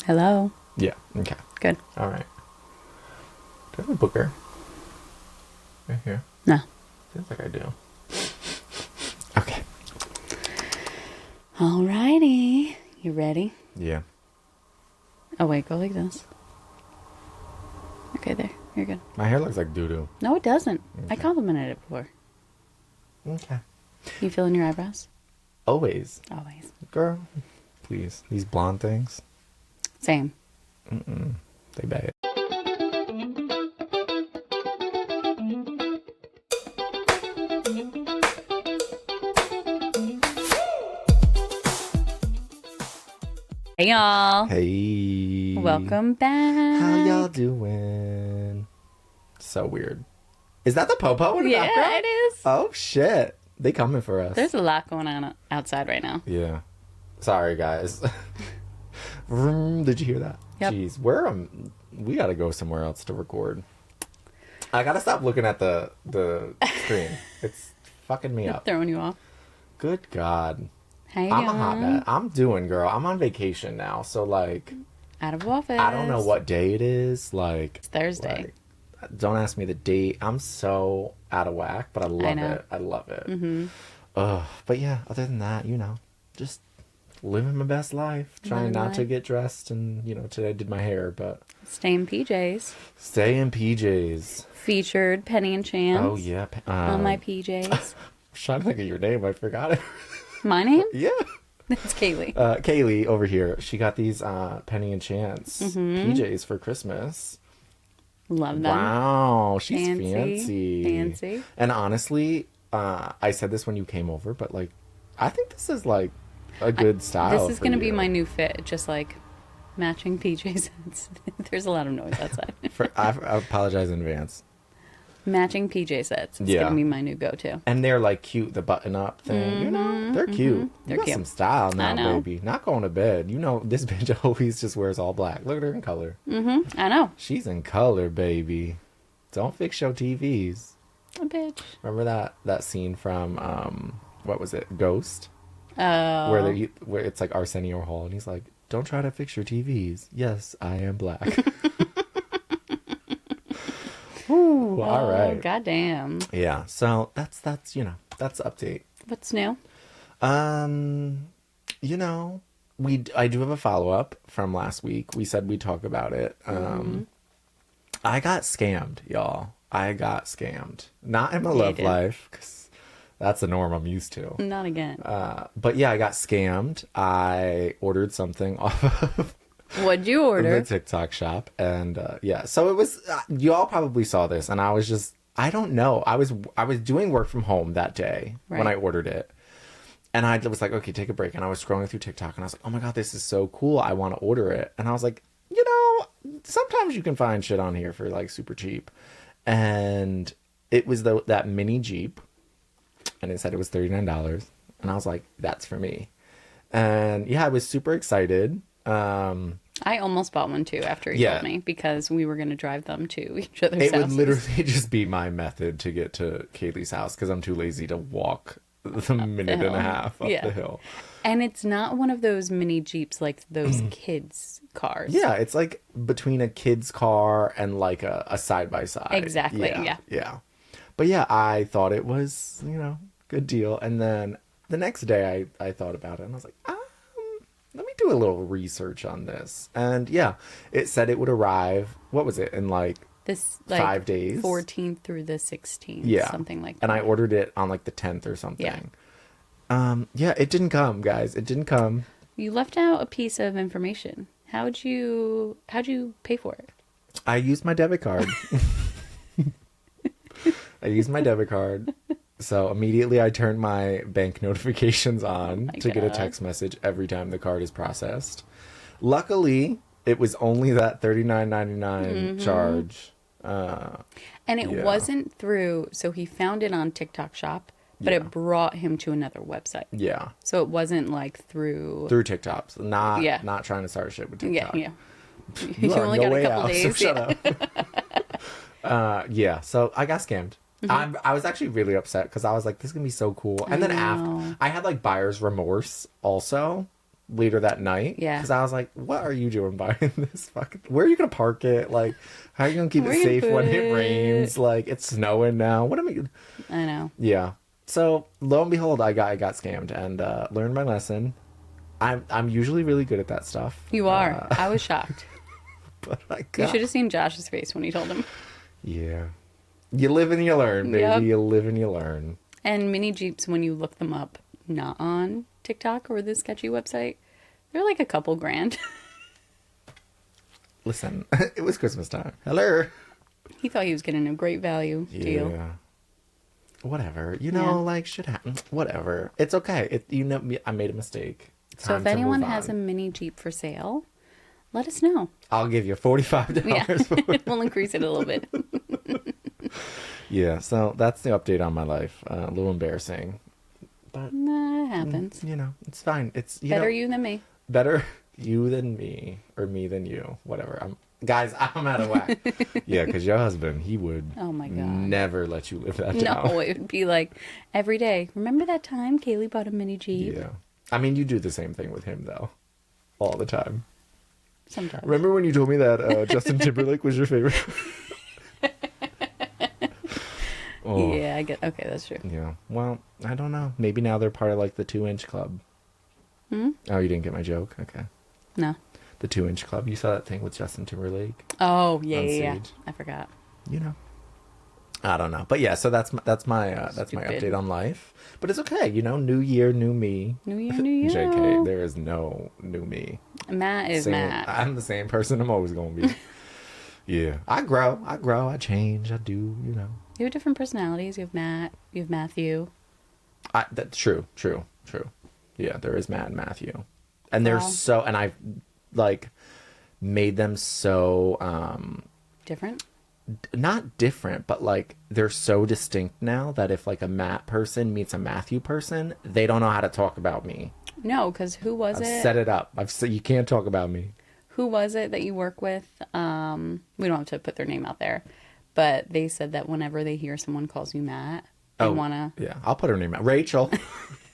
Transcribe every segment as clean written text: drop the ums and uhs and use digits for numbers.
Hello. Yeah. Okay. Good. All right. Do I have a booker? Right here. No. Feels like I do. Okay. Alrighty. You ready? Yeah. Oh, wait. Go like this. Okay, there. You're good. My hair looks like doo-doo. No, it doesn't. I Okay. complimented it before. Okay. You feeling your eyebrows? Always. Always. Girl. Please. These blonde things. Same. They bad. Hey, y'all. Hey. Welcome back. How y'all doing? So weird. Is that the po-po in the Yeah, background? it is. Oh, shit. They coming for us. There's a lot going on outside right now. Yeah. Sorry, guys. Vroom, did you hear that? Yep. Jeez, we gotta go somewhere else to record. I gotta stop looking at the screen. It's fucking me up. Throwing you off. Good God. Hey, I'm y'all. a hot mess. I'm doing, girl. I'm on vacation now, so like, Out of office. I don't know what day it is. Like, It's Thursday. Don't ask me the date. I'm so out of whack, but I love know. it. I love it. But yeah, other than that, just living my best life. Trying Living not to life. get dressed, and today I did my hair, but Stay in PJs. stay in PJs. Featured Penny and Chance. Oh yeah. On my PJs. I was trying to think of your name. I forgot it. My name? Yeah. It's Kaylee. Kaylee over here. She got these Penny and Chance PJs for Christmas. Love them. Wow, she's Fancy. fancy. Fancy. And honestly, I said this when you came over, but like, I think this is like a good style. This is for going to be you. my new fit. Just like matching PJ sets. There's a lot of noise outside. I apologize in advance. Matching PJ sets. It's Yeah. going to be my new go-to. And they're like cute, the button-up thing. They're cute. They're you got cute. some style I now, know. baby. Not going to bed. This bitch always just wears all black. Look at her in color. I know. She's in color, baby. Don't fix your TVs. A bitch. Remember that scene from what was it, Ghost, Oh. where it's like Arsenio Hall, and he's like, "Don't try to fix your TVs." Yes, I am black. Ooh, all right. Goddamn. Yeah. So that's that's the update. What's new? I do have a follow up from last week. We said we'd talk about it. I got scammed, y'all. I got scammed. Not in my love did. life, because that's the norm I'm used to. Not again. But yeah, I got scammed. I ordered something off of What'd you order? the TikTok shop, and yeah, so it was. You all probably saw this, and I was just, I don't know. I was doing work from home that day when Right. I ordered it, and I was like, okay, take a break, and I was scrolling through TikTok, and I was like, oh my god, this is so cool. I want to order it, and I was like, sometimes you can find shit on here for like super cheap, and it was that mini Jeep, and it said it was $39, and I was like, that's for me, and yeah, I was super excited. I almost bought one too after you Yeah. told me because we were going to drive them to each other's It would houses. literally just be my method to get to Kaylee's house because I'm too lazy to walk the minute and hill. a half up Yeah. the hill. And it's not one of those mini Jeeps like those kids' cars. Yeah, it's like between a kid's car and like a side by side. Exactly, yeah. Yeah. But yeah, I thought it was, good deal. And then the next day I thought about it and I was like, let me do a little research on this. And yeah, it said it would arrive, what was it, in like This 5 days? 14th through the 16th. Yeah. Something like that. And I ordered it on like the 10th or something. Yeah. Yeah, it didn't come, guys. It didn't come. You left out a piece of information. How'd you pay for it? I used my debit card. So immediately I turned my bank notifications on to get a God. text message every time the card is processed. Luckily, it was only that $39.99 charge. And it Yeah. wasn't through, so he found it on TikTok Shop, but Yeah. it brought him to another website. Yeah. So it wasn't like through. Through TikToks. Yeah. Not trying to start shit with Yeah, TikTok. yeah. You are only no got a way couple out, days. so shut yeah. up. Yeah, so I got scammed. I was actually really upset because I was like, this is going to be so cool. And then know. after, I had like buyer's remorse also. later that night. Yeah. Because I was like, what are you doing buying this fucking... Where are you going to park it? Like, how are you going to keep Where it you gonna safe put when it it? rains? Like, it's snowing now. What am I... I know. Yeah. So, lo and behold, I got scammed and learned my lesson. I'm usually really good at that stuff. You are. I was shocked. But I You got... should have seen Josh's face when he told him. Yeah. You live and you learn, baby. Yep. You live and you learn. And mini Jeeps, when you look them up, not on TikTok or this sketchy website, they're like a couple grand. Listen, it was Christmas time. Hello. He thought he was getting a great value deal. Yeah. Whatever. You know, like, shit happens. Whatever. It's okay. I made a mistake. So Time if to anyone move has a on. mini Jeep for sale, let us know. I'll give you $45 Yeah. for it. We'll increase it a little bit. Yeah, so that's the update on my life. A little embarrassing. But, Nah, it happens. you know, it's fine. It's Better you than me. better you than me, or me than you. Whatever. Guys, I'm out of whack. Yeah, because your husband, he would Oh my God. never let you live that down. No, it would be like every day. Remember that time Kaylee bought a mini Jeep? Yeah. I mean, you do the same thing with him, though. All the time. Sometimes. Remember when you told me that Justin Timberlake was your favorite? Oh, Yeah, I get. Okay, that's true. yeah. Well, I don't know. Maybe now they're part of like the 2-inch club. Hmm? Oh, you didn't get my joke? Okay. No. The 2-inch club. You saw that thing with Justin Timberlake? Oh yeah, On yeah, yeah. stage. I forgot. You know. I don't know. But yeah, so that's my Stupid. update on life. But it's okay, you know, new year, new me. New year, new you. JK, there is no new me. Matt is Same- Matt. I'm the same person I'm always going to be. Yeah. I grow, I change, I do, you know. You have different personalities. You have Matt. You have Matthew. That's true. Yeah, there is Matt and Matthew. And they're Wow. and I've like made them so Different. not different, but like they're so distinct now that if like a Matt person meets a Matthew person, they don't know how to talk about me. No, because who was I've it? set it up. I've said you can't talk about me. Who was it that you work with? We don't have to put their name out there, but they said that whenever they hear someone calls you Matt, they wanna Yeah, I'll put her name out. Rachel.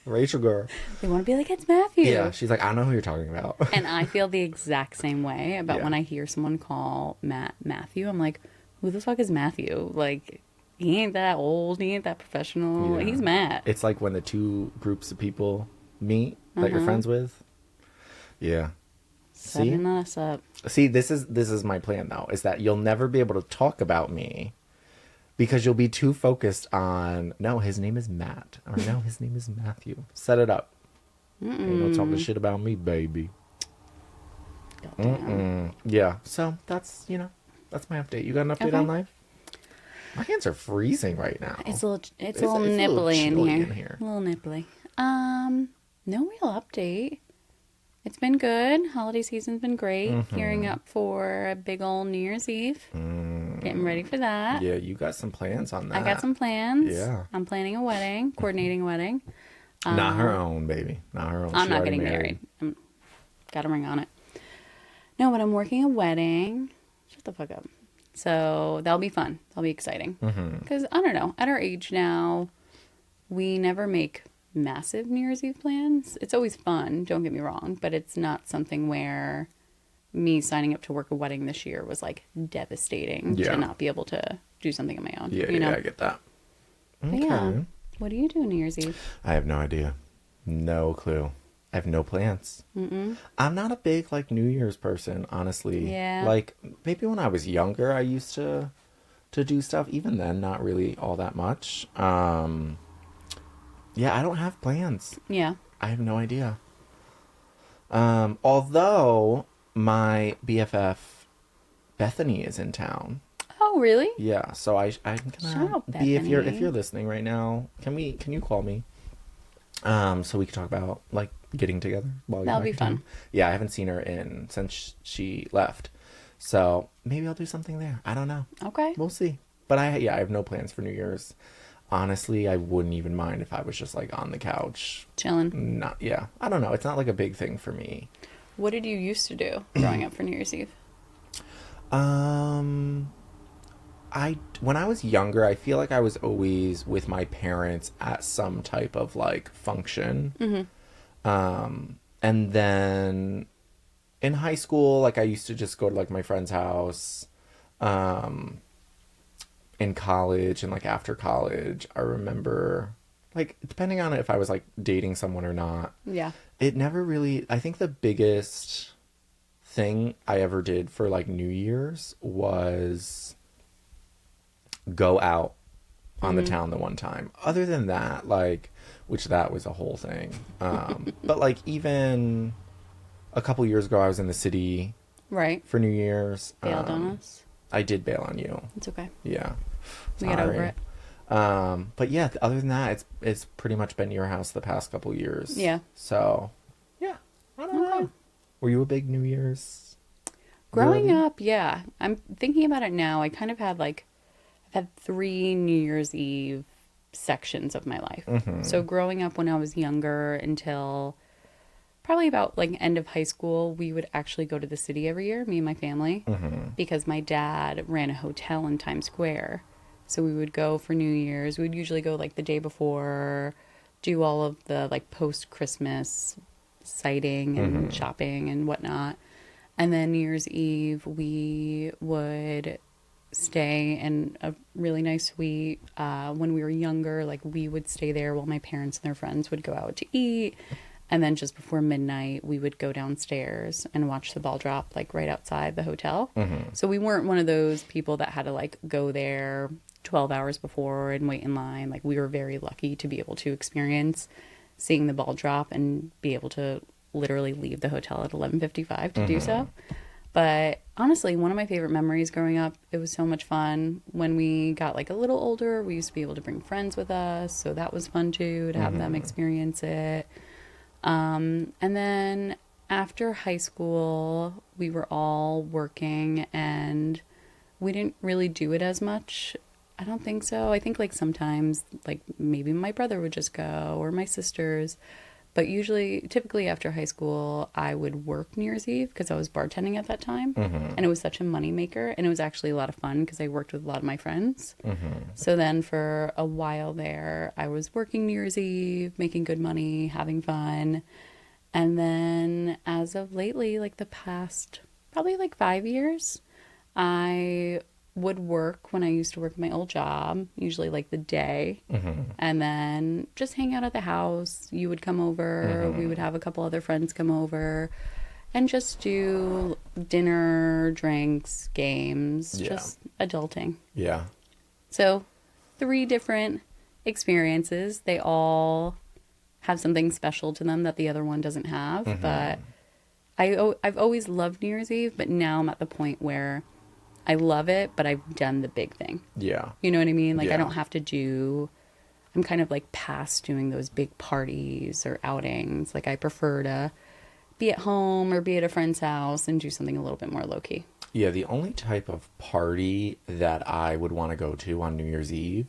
Rachel girl. they wanna be like, it's Matthew. Yeah, she's like, I know who you're talking about. And I feel the exact same way about Yeah. when I hear someone call Matt Matthew. I'm like, who the fuck is Matthew? Like, he ain't that old. He ain't that professional. Yeah. He's Matt. It's like when the two groups of people meet that you're friends with. Yeah. Setting us up. See, this is my plan though, is that you'll never be able to talk about me because you'll be too focused on, no, his name is Matt, or no, his name is Matthew. Set it up. Ain't no talking shit about me, baby. Goddamn. Yeah. So that's my update. You got an update on Okay. life? My hands are freezing right now. It's a little, It's a little a little nipply in chilly here. in here. A little nipply. No real update. It's been good. Holiday season's been great. Mm-hmm. Gearing up for a big old New Year's Eve. Getting ready for that. Yeah, you got some plans on that. I got some plans. Yeah. I'm planning a wedding, coordinating a wedding. Not her own, baby. Not her own. I'm She not already getting married. Got a ring on it. No, but I'm working a wedding. Shut the fuck up. So that'll be fun. That'll be exciting. Because I don't know. At our age now, we never make massive New Year's Eve plans. It's always fun. Don't get me wrong, but it's not something where me signing up to work a wedding this year was like devastating Yeah. to not be able to do something on my own. Yeah, you know? yeah, I get that. But Okay. yeah. What do you do on New Year's Eve? I have no idea. No clue. I have no plans. I'm not a big like New Year's person, honestly. Yeah. Like maybe when I was younger, I used to do stuff. Even then, not really all that much. Yeah, I don't have plans. Yeah. I have no idea. Although my BFF Bethany is in town. Oh, really? Yeah, so I'm Shout gonna out, be if Bethany. you're listening right now, can you call me? So we can talk about like getting together while you're That'll back be in fun. town. Yeah, I haven't seen her since she left. So maybe I'll do something there. I don't know. Okay. We'll see. But I have no plans for New Year's. Honestly, I wouldn't even mind if I was just like on the couch. Chilling. I don't know. It's not like a big thing for me. What did you used to do growing up for New Year's Eve? When I was younger, I feel like I was always with my parents at some type of like function. And then in high school, like, I used to just go to, like, my friend's house. In college and, like, after college, I remember, like, depending on if I was, like, dating someone or not, Yeah. it never really, I think the biggest thing I ever did for, like, New Year's was go out on the town the one time. Other than that, like, which that was a whole thing. But, like, even a couple years ago, I was in the city Right. for New Year's. Bailed on us. I did bail on you. It's okay. Yeah. We get over it. But yeah, other than that, it's pretty much been your house the past couple years. Yeah. So, yeah. I don't know. Were you a big New Year's? Growing girly? up, yeah. I'm thinking about it now. I kind of had like, I've had 3 New Year's Eve sections of my life. So growing up when I was younger until probably about like end of high school, we would actually go to the city every year, me and my family, because my dad ran a hotel in Times Square. So we would go for New Year's. We'd usually go like the day before, do all of the like post-Christmas sighting and shopping and whatnot. And then New Year's Eve, we would stay in a really nice suite. When we were younger, like we would stay there while my parents and their friends would go out to eat. And then just before midnight, we would go downstairs and watch the ball drop, like right outside the hotel. So we weren't one of those people that had to like go there 12 hours before and wait in line. Like we were very lucky to be able to experience seeing the ball drop and be able to literally leave the hotel at 11:55 to do so. But honestly, one of my favorite memories growing up, it was so much fun. When we got like a little older, we used to be able to bring friends with us. So that was fun too, to have them experience it. And then after high school, we were all working and we didn't really do it as much. I don't think so. I think like sometimes, like maybe my brother would just go or my sisters. But usually, typically after high school, I would work New Year's Eve because I was bartending at that time. And it was such a moneymaker. And it was actually a lot of fun because I worked with a lot of my friends. So then for a while there, I was working New Year's Eve, making good money, having fun. And then as of lately, like the past probably like 5 years, I would work when I used to work at my old job, usually like the day, and then just hang out at the house. You would come over, we would have a couple other friends come over and just do dinner, drinks, games, just adulting. Yeah. So 3 different experiences. They all have something special to them that the other one doesn't have. But I've always loved New Year's Eve, but now I'm at the point where I love it, but I've done the big thing. Yeah. You know what I mean? Like, Yeah. I don't have to do... I'm kind of, like, past doing those big parties or outings. Like, I prefer to be at home or be at a friend's house and do something a little bit more low-key. Yeah, the only type of party that I would want to go to on New Year's Eve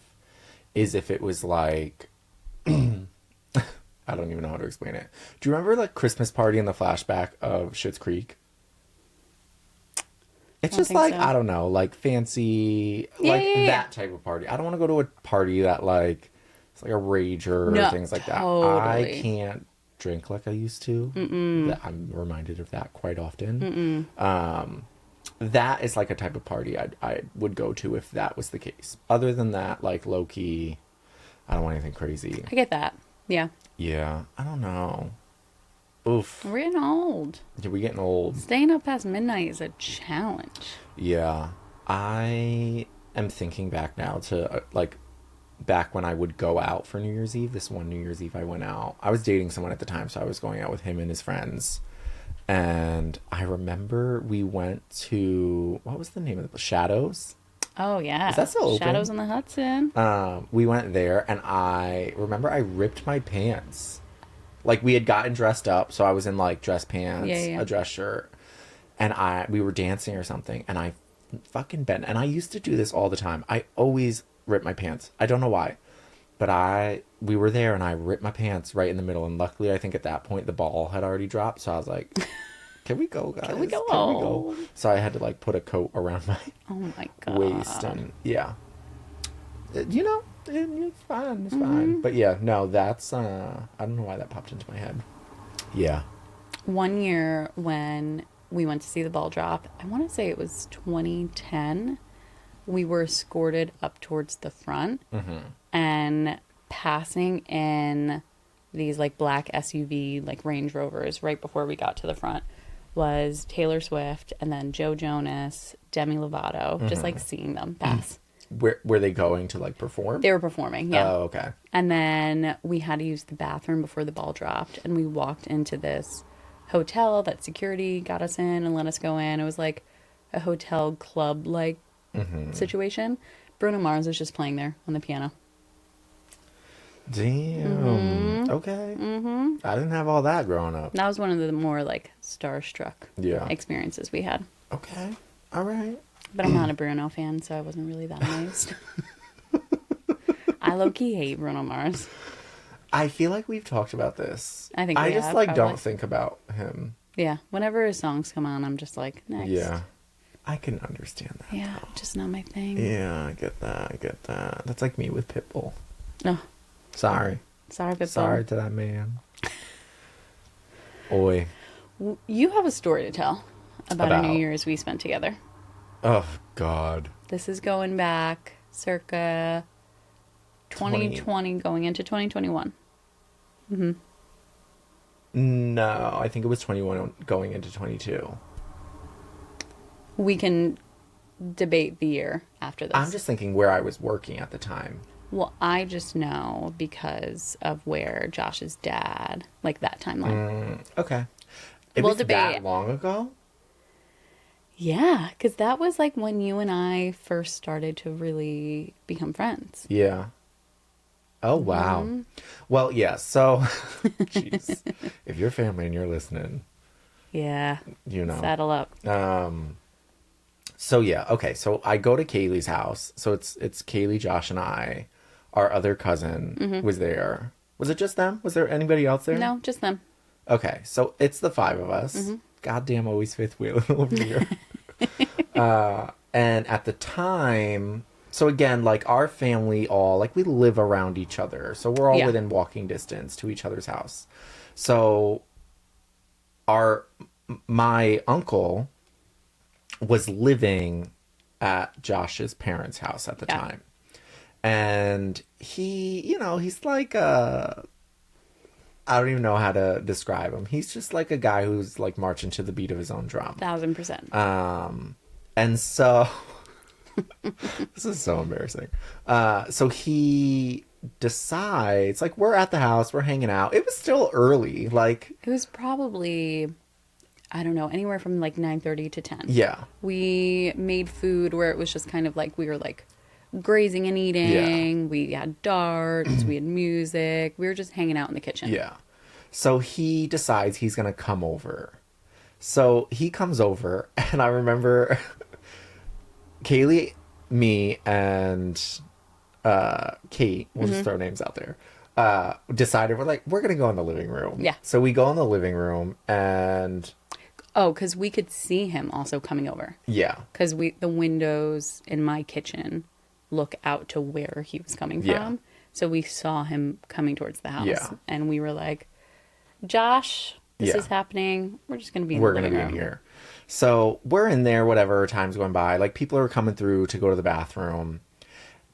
is if it was, like... I don't even know how to explain it. Do you remember, like, Christmas party in the flashback of Schitt's Creek? It's just like, so. I don't know, like fancy, that type of party. I don't want to go to a party that like, it's like a rager or things like that. I can't drink like I used to. I'm reminded of that quite often. That is like a type of party I would go to if that was the case. Other than that, like low key, I don't want anything crazy. I get that. Yeah. Yeah. I don't know. Oof. We're getting old. Yeah, we're getting old. Staying up past midnight is a challenge. Yeah. I am thinking back now to, like, back when I would go out for New Year's Eve. This one New Year's Eve I went out. I was dating someone at the time, so I was going out with him and his friends. And I remember we went to, what was the name of it? Shadows? Oh, yeah. Is that still open? Shadows on the Hudson. We went there, and I remember I ripped my pants. Like, we had gotten dressed up, so I was in, like, dress pants, a dress shirt, and we were dancing or something, and I fucking bent. And I used to do this all the time. I always rip my pants. I don't know why. But we were there, and I ripped my pants right in the middle, and luckily, I think at that point, the ball had already dropped, so I was like, can we go, guys? Can we go? So I had to, like, put a coat around my waist, and, yeah. You know? It's fine. It's fine. But yeah, no, that's I don't know why that popped into my head. Yeah. one year when we went to see the ball drop, I want to say it was 2010, we were escorted up towards the front and passing in these like black SUV like Range Rovers right before we got to the front was Taylor Swift and then Joe Jonas, Demi Lovato, just like seeing them pass. Were they going to like perform? They were performing, yeah. Oh, okay. And then we had to use the bathroom before the ball dropped, and we walked into this hotel that security got us in and let us go in. It was like a hotel club like situation. Bruno Mars was just playing there on the piano. Damn. Okay. I didn't have all that growing up. That was one of the more like starstruck experiences we had. Okay. All right. But I'm not a Bruno fan, so I wasn't really that amazed. I low-key hate Bruno Mars. I feel like we've talked about this. I think I we just have, like probably. don't think about him. Yeah, whenever his songs come on, I'm just like, next. Yeah. I can understand that. Yeah, just not my thing. Yeah, I get that. I get that. That's like me with Pitbull. No. Sorry. Sorry, Pitbull. Sorry to that man. Oi. You have a story to tell about a New Year's we spent together. Oh, God. This is going back circa 2020 going into 2021. No, I think it was 21 going into 22. We can debate the year after this. I'm just thinking where I was working at the time. Well, I just know because of where Josh's dad, like that timeline. Okay. It We'll was debate. that long ago? Yeah, because that was like when you and I first started to really become friends. Yeah. Oh, wow. Well, yeah, so, jeez. If you're family and you're listening, Yeah. you know. Saddle up. So, yeah, okay, so I go to Kaylee's house. So it's Kaylee, Josh, and I. Our other cousin was there. Was it just them? Was there anybody else there? No, just them. Okay, so it's the five of us. Goddamn, always fifth wheel over here. And at the time, so again, like our family all, like we live around each other. So we're all within walking distance to each other's house. So my uncle was living at Josh's parents' house at the time. And he, you know, he's like I don't even know how to describe him. He's just like a guy who's like marching to the beat of his own drum. 1000%. And so this is so embarrassing. So he decides, like, we're at the house, we're hanging out. It was still early, like It was probably, I don't know, anywhere from like 9:30 to 10. Yeah. We made food where it was just kind of like we were like grazing and eating. Yeah. We had darts. We had music. We were just hanging out in the kitchen. Yeah. So he decides he's going to come over. So he comes over, and I remember Kaylee, me, and Kate, we'll just throw names out there, decided we're going to go in the living room. Yeah. So we go in the living room, and... Oh, because we could see him also coming over. Yeah. Because the windows in my kitchen look out to where he was coming from. Yeah. So we saw him coming towards the house. Yeah. And we were like, Josh, this is happening. We're just going to be in We're the going living to room. be here. So we're in there, whatever, time's going by. Like, people are coming through to go to the bathroom.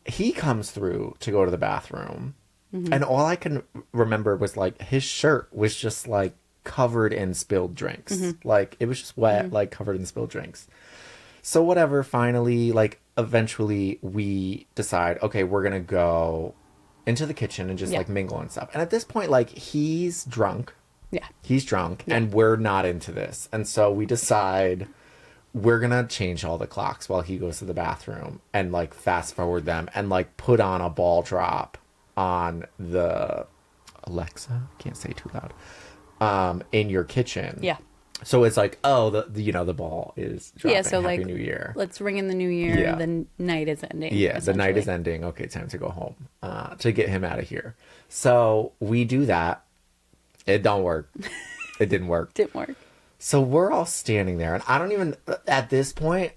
He comes through to go to the bathroom. And all I can remember was, like, his shirt was just, like, covered in spilled drinks. Like, it was just wet, like, covered in spilled drinks. So whatever, finally, like, eventually we decide, okay, we're going to go into the kitchen and just, like, mingle and stuff. And at this point, like, he's drunk. Yeah. He's drunk, and we're not into this. And so we decide we're going to change all the clocks while he goes to the bathroom and, like, fast forward them and, like, put on a ball drop on the Alexa, can't say too loud, in your kitchen. Yeah. So it's like, oh, the ball is dropping. Yeah, so Happy like, New Year. let's ring in the new year. Yeah. The night is ending. Yeah, the night is essentially. ending. Okay, time to go home to get him out of here. So we do that. It don't work. It didn't work. Didn't work. So we're all standing there, and I don't even, at this point,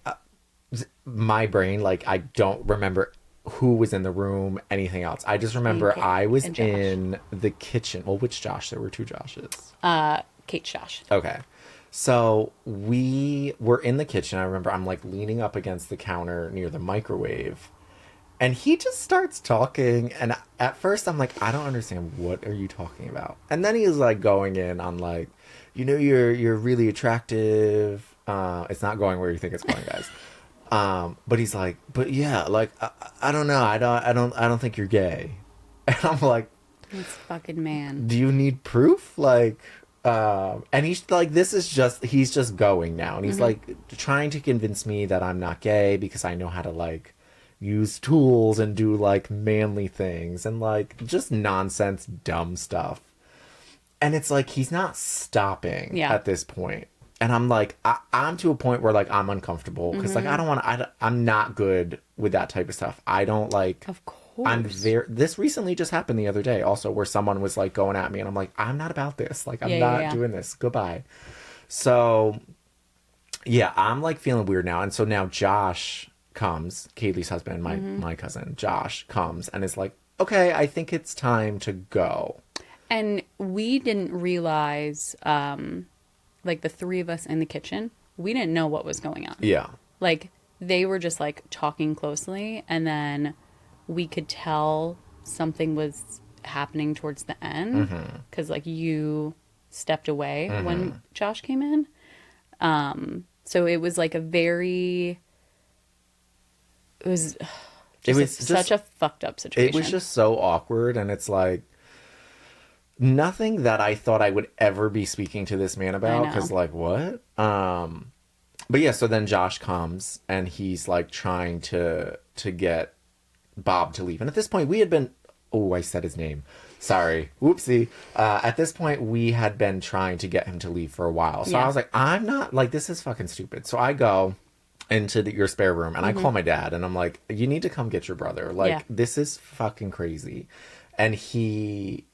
my brain, like, I don't remember who was in the room, anything else. I just remember Okay. I was And Josh. in the kitchen. Well, which Josh? There were two Joshes. Kate Josh. Okay. So we were in the kitchen. I remember I'm like leaning up against the counter near the microwave. And he just starts talking. And at first I'm like, I don't understand. What are you talking about? And then he's like going in on like, you know, you're really attractive. It's not going where you think it's going, guys. But he's like, but yeah, like, I don't know. I don't think you're gay. And I'm like, This fucking man. do you need proof? Like, and he's like, he's just going now. And he's like trying to convince me that I'm not gay because I know how to like use tools and do like manly things and like just nonsense, dumb stuff. And it's like, he's not stopping at this point. And I'm like, I'm to a point where like I'm uncomfortable because like I'm not good with that type of stuff. I don't like. Of course. This recently just happened the other day also where someone was like going at me and I'm like, I'm not about this. Like, I'm not doing this. Goodbye. So yeah, I'm like feeling weird now. And so now Josh comes, Kaylee's husband, my cousin, Josh comes and is like, okay, I think it's time to go. And we didn't realize, like the three of us in the kitchen, we didn't know what was going on. Yeah. Like they were just like talking closely and then we could tell something was happening towards the end because like you stepped away when Josh came in. So it was like it was such a fucked up situation. It was just so awkward. And it's like nothing that I thought I would ever be speaking to this man about. Because like, what? But yeah, so then Josh comes and he's like trying to get Bob to leave. And at this point we had been, I said his name. Sorry. Whoopsie. At this point we had been trying to get him to leave for a while. So I was like, I'm not like, this is fucking stupid. So I go into your spare room and I call my dad and I'm like, you need to come get your brother. Like, this is fucking crazy. And he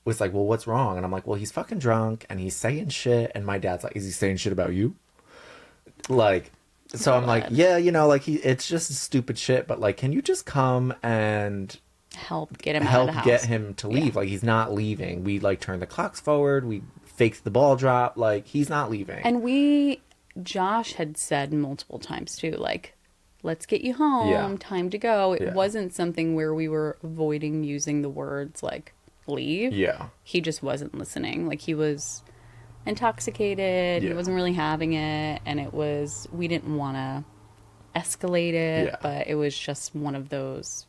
was like, well, what's wrong? And I'm like, well, he's fucking drunk and he's saying shit. And my dad's like, is he saying shit about you? Like, so I'm like, yeah, you know, like it's just stupid shit, but like, can you just come and help get him out of the house? Get him to leave? Like, he's not leaving. We like turned the clocks forward. We faked the ball drop. Like, he's not leaving. And Josh had said multiple times too, like, let's get you home. Time to go. It wasn't something where we were avoiding using the words like leave. Yeah. He just wasn't listening. Like, he was intoxicated. He wasn't really having it, and we didn't want to escalate it, but it was just one of those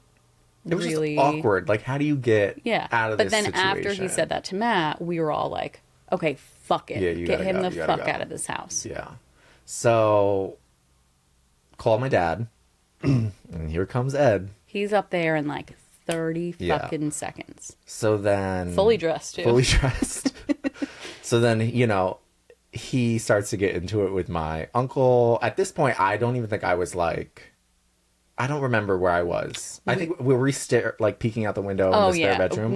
it was really just awkward. Like, how do you get out of this situation? But then after he said that to Matt, we were all like, okay, fuck it, get him the fuck out of this house. So call my dad and here comes Ed. He's up there in like 30 fucking seconds. So then fully dressed too. So then, you know, he starts to get into it with my uncle. At this point, I don't even think I was like, I don't remember where I was. I think we were like peeking out the window in the spare bedroom.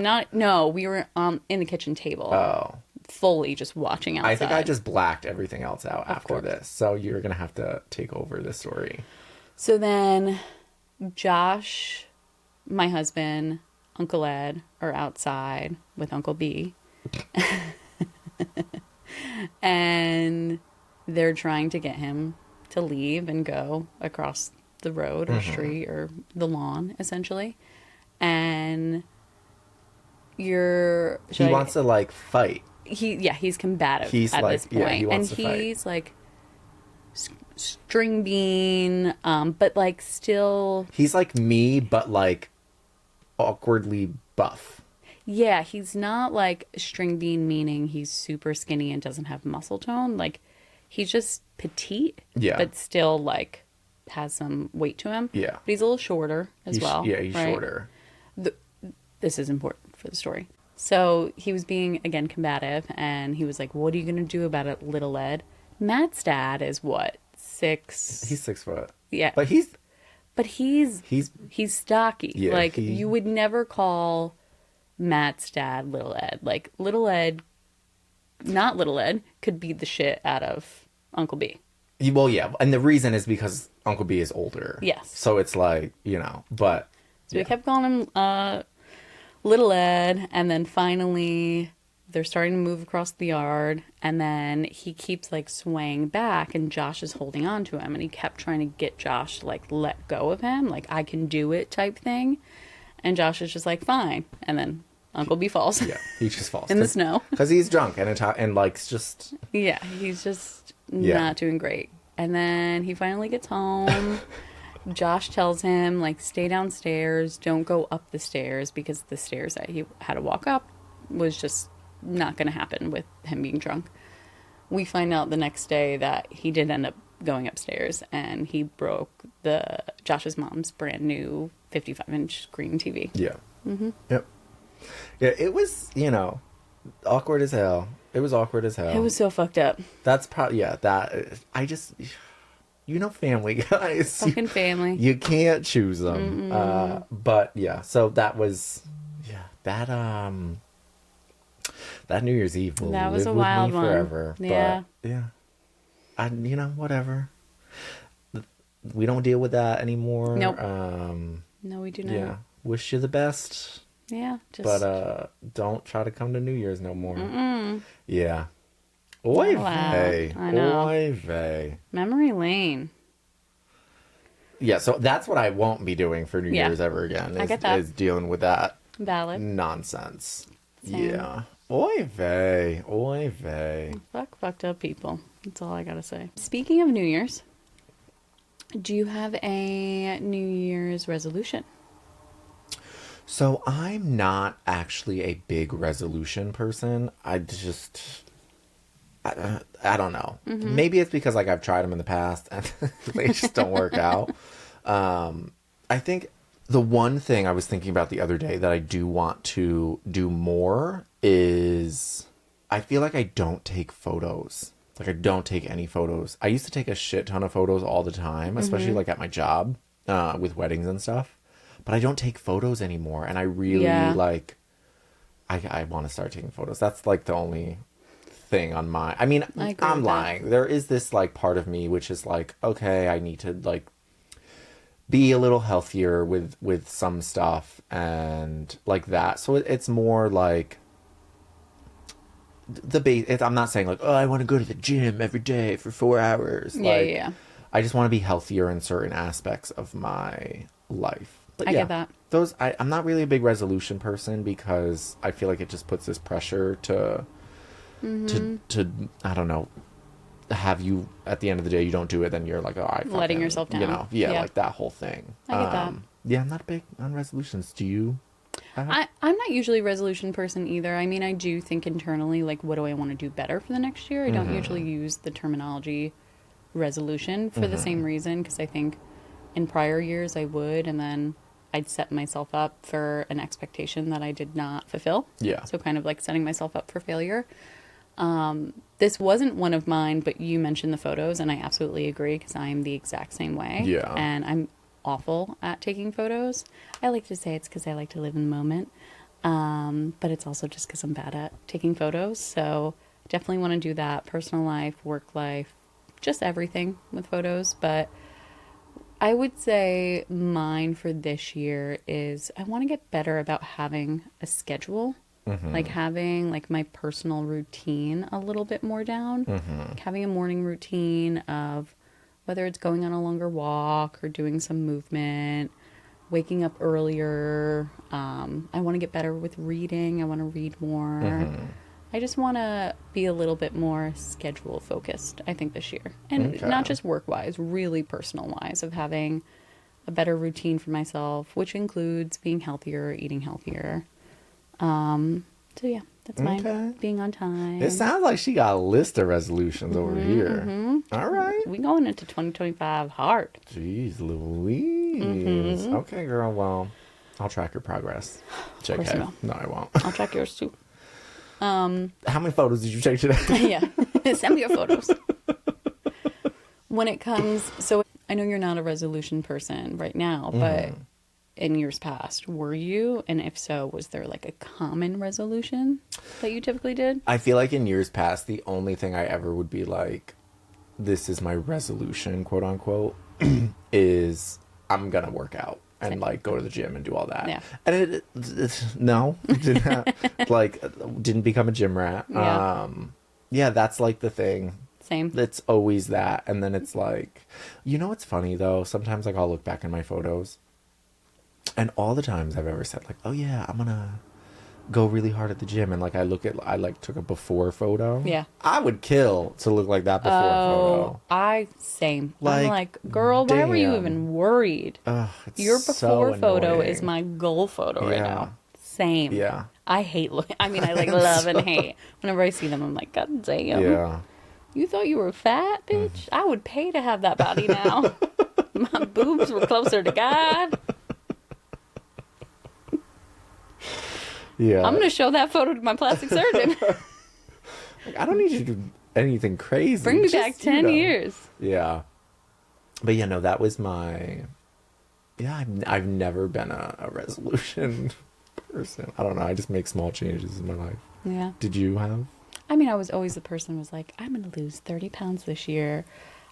We were in the kitchen table. Oh. Fully just watching outside. I think I just blacked everything else out after this. So you're going to have to take over this story. So then Josh, my husband, Uncle Ed are outside with Uncle B. And they're trying to get him to leave and go across the road or street or the lawn, essentially. And he wants to like fight. He's combative at like, this point. He wants to fight. He's like string bean, but like still. He's like me, but like awkwardly buff. Yeah, he's not like string bean, meaning he's super skinny and doesn't have muscle tone. Like, he's just petite, but still like has some weight to him. Yeah, but he's a little shorter as well. Yeah, he's shorter. This is important for the story. So he was being again combative, and he was like, "What are you gonna do about it, little Ed?" Matt's dad is what, 6? He's 6 foot. Yeah, but he's stocky. Yeah, like you would never call Matt's dad little Ed. Like little Ed, not little Ed, could beat the shit out of Uncle B. Well, yeah, and the reason is because Uncle B is older. Yes. So it's like, you know, but so we kept calling him little Ed, and then finally they're starting to move across the yard, and then he keeps like swaying back, and Josh is holding on to him, and he kept trying to get Josh to like let go of him, like I can do it type thing. And Josh is just like, fine. And then Uncle B falls. Yeah, he just falls in the snow because he's drunk and like just yeah, he's just not doing great. And then he finally gets home. Josh tells him like, stay downstairs, don't go up the stairs, because the stairs that he had to walk up was just not going to happen with him being drunk. We find out the next day that he did end up going upstairs, and he broke Josh's mom's brand new 55-inch screen TV. Yeah. Yep. Yeah, it was, awkward as hell. It was awkward as hell. It was so fucked up. That's probably, family guys. Fucking family. You can't choose them. But yeah, so that was, that New Year's Eve will that was live a wild with me one. forever. Yeah. But yeah, whatever. We don't deal with that anymore. Nope. No, we do not. Yeah. Wish you the best. Yeah. But don't try to come to New Year's no more. Yeah. Oy vey. I know. Oy vey. Memory lane. Yeah, so that's what I won't be doing for New Year's ever again. I get that. Is dealing with that Valid. nonsense. Same. Yeah. Oy vey. Oy vey. Fucked up people. That's all I gotta say. Speaking of New Year's, do you have a New Year's resolution? So I'm not actually a big resolution person. I don't know. Maybe it's because like I've tried them in the past and they just don't work out. I think the one thing I was thinking about the other day that I do want to do more is I feel like I don't take photos. Like I don't take any photos. I used to take a shit ton of photos all the time, especially like at my job with weddings and stuff. But I don't take photos anymore. And I really like, I want to start taking photos. That's like the only thing on my, I'm lying. There is this like part of me which is like, okay, I need to like be a little healthier with some stuff and like that. So it's more like I'm not saying like, oh, I want to go to the gym every day for 4 hours. Yeah. I just want to be healthier in certain aspects of my life. But I get that. I'm not really a big resolution person because I feel like it just puts this pressure to I don't know, have you at the end of the day you don't do it, then you're like, oh, letting yourself down. Like that whole thing. I get that. Yeah, I'm not big on resolutions. Do you? I'm not usually a resolution person either. I mean, I do think internally, like, what do I want to do better for the next year? I don't usually use the terminology resolution for the same reason, because I think in prior years I would, and then I'd set myself up for an expectation that I did not fulfill. Yeah. So kind of like setting myself up for failure. This wasn't one of mine, but you mentioned the photos, and I absolutely agree, because I'm the exact same way. Yeah. And I'm awful at taking photos. I like to say it's because I like to live in the moment. But it's also just because I'm bad at taking photos. So definitely want to do that. Personal life, work life, just everything with photos. But I would say mine for this year is I want to get better about having a schedule. Like having like my personal routine a little bit more down. Like having a morning routine of whether it's going on a longer walk or doing some movement, waking up earlier. I want to get better with reading. I want to read more. I just want to be a little bit more schedule focused, I think, this year. And not just work-wise, really personal-wise, of having a better routine for myself, which includes being healthier, eating healthier. So yeah, that's mine. Okay. Being on time. It sounds like she got a list of resolutions over here. All right. We going into 2025 hard. Jeez Louise. Okay, girl. Well, I'll track your progress. Of course you will. No, I won't. I'll track yours too. How many photos did you take today? Yeah. Send me your photos. When it comes, so I know you're not a resolution person right now, but in years past, were you? And if so, was there like a common resolution that you typically did? I feel like in years past, the only thing I ever would be like, this is my resolution, quote unquote, is I'm going to work out. and like go to the gym and do all that. Yeah. And it did not like didn't become a gym rat. Yeah. Yeah, that's like the thing. Same. It's always that. And then it's like, you know what's funny though? Sometimes like I'll look back in my photos and all the times I've ever said like, oh yeah, I'm gonna go really hard at the gym, and like I like took a before photo. Yeah. I would kill to look like that before photo. Same. Like, I'm like, girl, why were you damn. even worried? It's Your before so photo annoying. is my goal photo right Yeah. now. Same. Yeah. I hate looking. I mean, I like love and hate. Whenever I see them, I'm like, God damn. Yeah. You thought you were fat, bitch? I would pay to have that body now. My boobs were closer to God. Yeah. I'm gonna show that photo to my plastic surgeon. Like, I don't need you to do anything crazy. Bring me Just, back 10 years. Yeah. But yeah, no, that was my. Yeah, I've never been a resolution person. I don't know. I just make small changes in my life. Yeah. Did you have? I mean, I was always the person who was like, I'm gonna lose 30 pounds this year.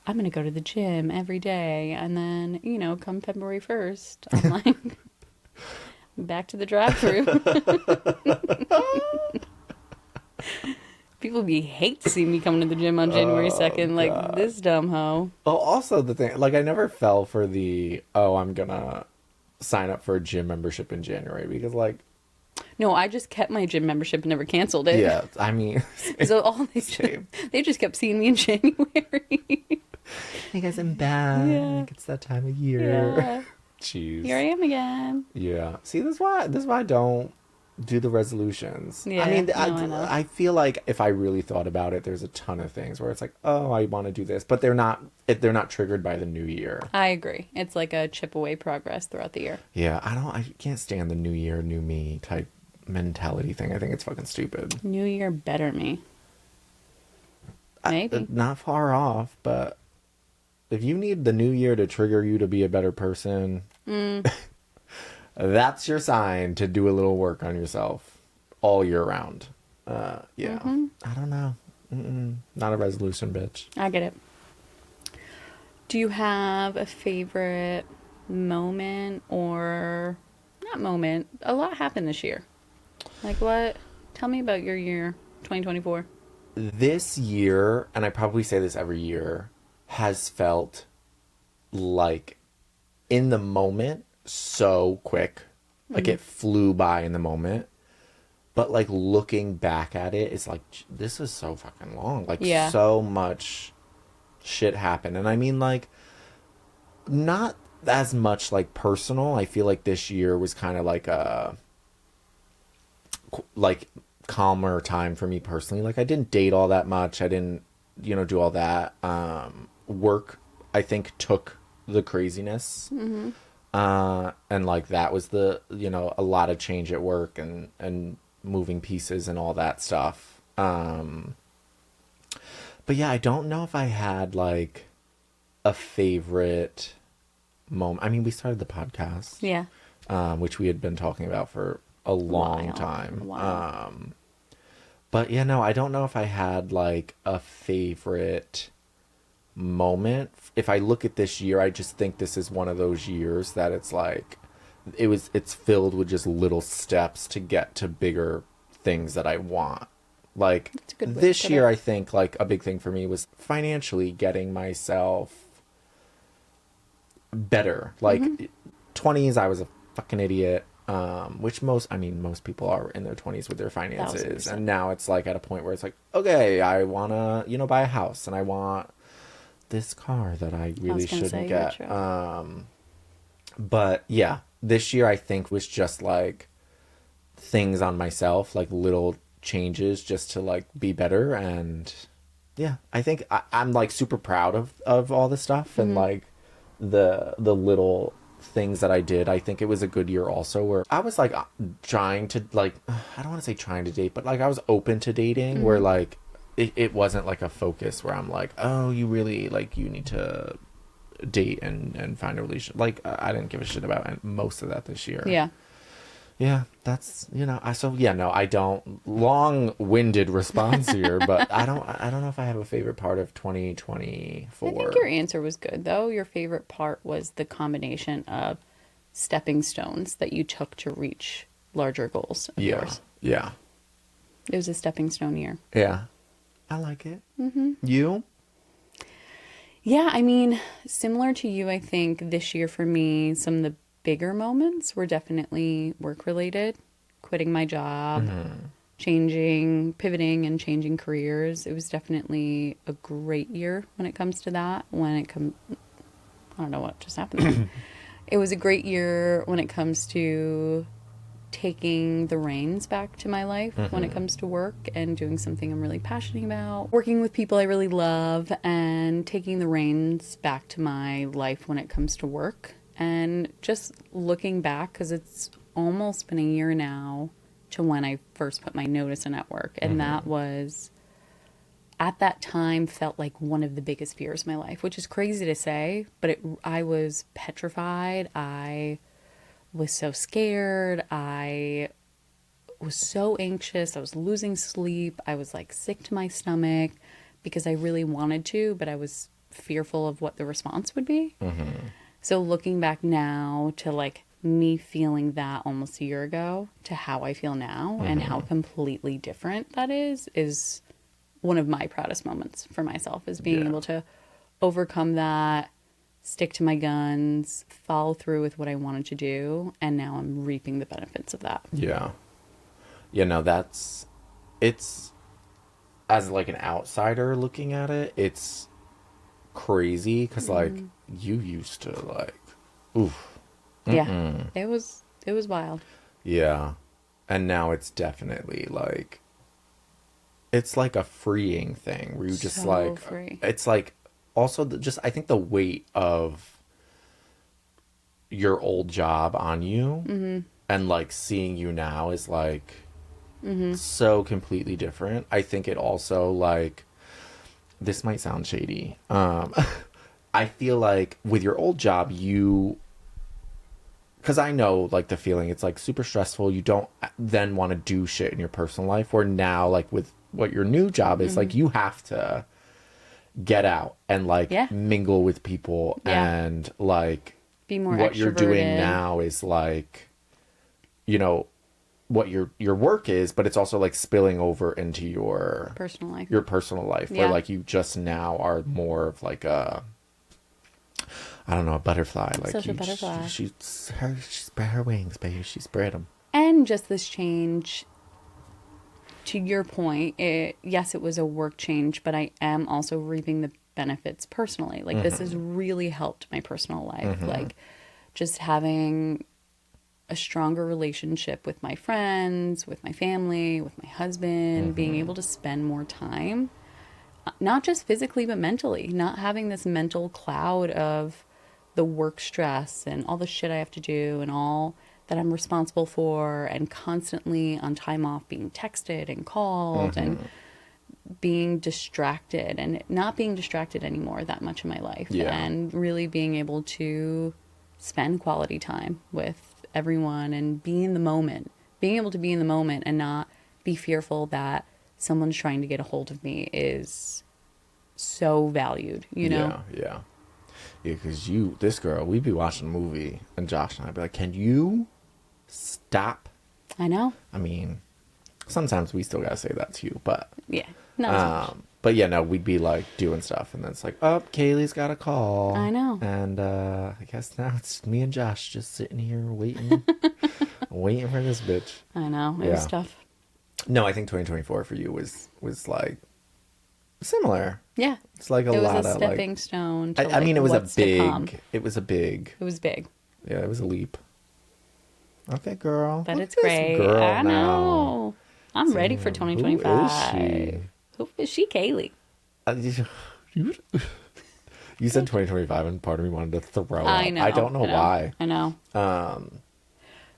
I'm gonna go to the gym every day, and then come February 1st, I'm like. Back to the drive-thru. People hate to see me coming to the gym on January 2nd, like God. this dumb hoe. Well, also the thing, like I never fell for the I'm gonna sign up for a gym membership in January because like. No, I just kept my gym membership and never canceled it. Yeah, I mean. So all they just kept seeing me in January. Hey guys, I'm back. Yeah. It's that time of year. Yeah. Jeez. Here I am again. Yeah. See, this is why I don't do the resolutions. Yeah, I mean, no, I know. I feel like if I really thought about it, there's a ton of things where it's like, oh, I want to do this, but they're not triggered by the new year. I agree. It's like a chip away progress throughout the year. Yeah, I can't stand the new year, new me type mentality thing. I think it's fucking stupid. New year, better me. Maybe. Not far off, but if you need the new year to trigger you to be a better person, that's your sign to do a little work on yourself all year round. Yeah. Mm-hmm. I don't know. Not a resolution, bitch. I get it. Do you have a favorite moment or not moment? A lot happened this year. Like what? Tell me about your year, 2024. This year, and I probably say this every year, has felt like in the moment so quick. Like it flew by in the moment. But like looking back at it, it's like, this is so fucking long. Like so much shit happened. And I mean like, not as much like personal. I feel like this year was kind of like a calmer time for me personally. Like I didn't date all that much. I didn't, do all that. Work, I think, took the craziness. Mm-hmm. And like that was the, a lot of change at work and moving pieces and all that stuff. But yeah, I don't know if I had like a favorite moment. I mean, we started the podcast. Yeah. Which we had been talking about for a long time. A while. But yeah, no, I don't know if I had like a favorite moment. If I look at this year, I just think this is one of those years that it's like it's filled with just little steps to get to bigger things that I want. Like this year, I think like a big thing for me was financially getting myself better. Like 20s, I was a fucking idiot. Which most people are in their 20s with their finances. 1000%. And now it's like at a point where it's like, okay, I want to, buy a house and I want this car that I really shouldn't get. But yeah, this year I think was just like things on myself, like little changes just to like be better. And yeah, I think I'm like super proud of all the stuff and like the little things that I did. I think it was a good year also where I was like trying to like, I don't want to say trying to date, but like I was open to dating where like it wasn't like a focus where I'm like, oh, you really like you need to date and find a relationship. Like I didn't give a shit about most of that this year. Yeah, that's I don't long-winded response here, but I don't know if I have a favorite part of 2024. I think your answer was good though. Your favorite part was the combination of stepping stones that you took to reach larger goals of yours. Yeah. It was a stepping stone year. Yeah. I like it. Mm-hmm. You? Yeah, I mean, similar to you, I think this year for me, some of the bigger moments were definitely work related. Quitting my job, pivoting and changing careers. It was definitely a great year when it comes to that. I don't know what just happened there. It was a great year when it comes to taking the reins back to my life when it comes to work and doing something I'm really passionate about, working with people I really love, and taking the reins back to my life when it comes to work. And just looking back, because it's almost been a year now to when I first put my notice in at work, and that was, at that time, felt like one of the biggest fears of my life, which is crazy to say, but I was petrified. I was so scared. I was so anxious. I was losing sleep. I was like sick to my stomach because I really wanted to, but I was fearful of what the response would be. So looking back now to like me feeling that almost a year ago to how I feel now and how completely different that is one of my proudest moments for myself, is being able to overcome that, stick to my guns, follow through with what I wanted to do, and now I'm reaping the benefits of that. Yeah. You know, it's, as like an outsider looking at it, it's crazy because like you used to like, oof. Yeah, it was wild. Yeah. And now it's definitely like, it's like a freeing thing where you just So like, free. it's like, also just I think the weight of your old job on you and like seeing you now is like so completely different. I think it also like, this might sound shady, I feel like with your old job because I know like the feeling, it's like super stressful, you don't then want to do shit in your personal life, where now like with what your new job is, like you have to get out and like mingle with people and like be more what extroverted. you're doing now is like, you know, what your work is, but it's also like spilling over into your personal life, where like you just now are more of like a, I don't know, a butterfly, like social butterfly. She spread her wings, baby, she spread them. And just this change, to your point, yes, it was a work change, but I am also reaping the benefits personally. Like this has really helped my personal life. Like just having a stronger relationship with my friends, with my family, with my husband, being able to spend more time, not just physically, but mentally, not having this mental cloud of the work stress and all the shit I have to do and all that I'm responsible for, and constantly on time off being texted and called and being distracted, and not being distracted anymore that much in my life, and really being able to spend quality time with everyone and be in the moment, being able to be in the moment and not be fearful that someone's trying to get a hold of me is so valued, you know? Yeah, because this girl, we'd be watching a movie and Josh and I'd be like, can you stop? I know. I mean, sometimes we still gotta say that to you, but yeah, not as much. But yeah, no, we'd be like doing stuff and then it's like, oh, Kaylee's got a call. I know. And I guess now it's me and Josh just sitting here waiting waiting for this bitch. I know, it was tough. No, I think 2024 for you was like similar. Yeah, it's like a lot of stepping like, stone to, I mean, it was a big. it was big. Yeah, it was a leap. Okay, girl. But Look it's at this great. girl I know. now. I'm ready for 2025. Who is she? Who is she, Kaylee? You said 2025 and part of me wanted to throw up. I know. I don't know why. I know.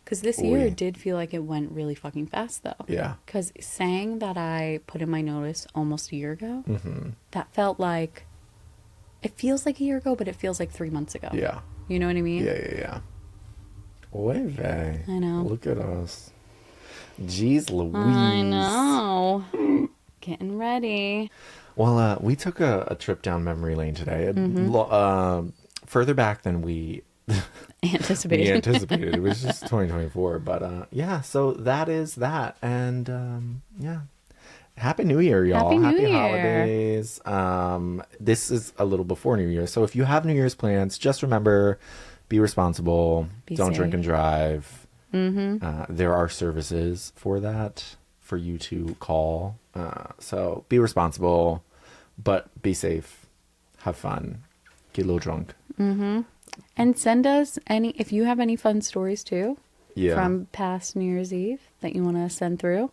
Because this year it did feel like it went really fucking fast, though. Yeah. Because saying that I put in my notice almost a year ago, that felt like, it feels like a year ago, but it feels like 3 months ago. Yeah. You know what I mean? Yeah. Oy vey. I know. Look at us. Jeez Louise. I know. Getting ready. Well, we took a trip down memory lane today. Further back than we we anticipated. anticipated. It was just 2024. But yeah, so that is that. And yeah. Happy New Year, y'all. Happy New Happy Year. holidays. This is a little before New Year. So if you have New Year's plans, just remember, be responsible. Don't drink and drive. There are services for that, for you to call. So be responsible, but be safe. Have fun. Get a little drunk. And send us if you have any fun stories too Yeah. from past New Year's Eve that you want to send through.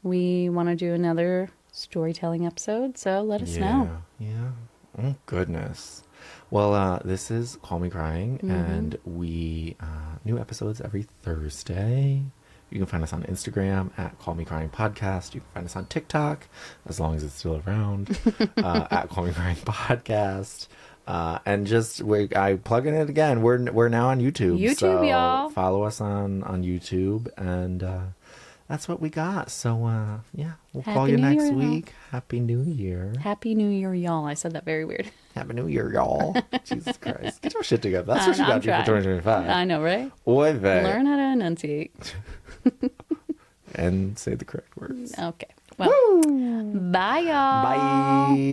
We want to do another storytelling episode, so let us know. Yeah. Oh, goodness. Well, this is Call Me Crying, and we new episodes every Thursday. You can find us on Instagram at Call Me Crying Podcast. You can find us on TikTok, as long as it's still around, at Call Me Crying Podcast. And just I plug in it again. We're now on YouTube. So y'all. follow us on YouTube, and that's what we got. So yeah, we'll call you next week. Happy New Year. Happy New Year, y'all. I said that very weird. Happy New Year, y'all. Jesus Christ. Get your shit together. That's what you got to do for 2025. I know, right? Oy vey. Learn how to enunciate. And say the correct words. Okay. Well, bye, y'all. Bye.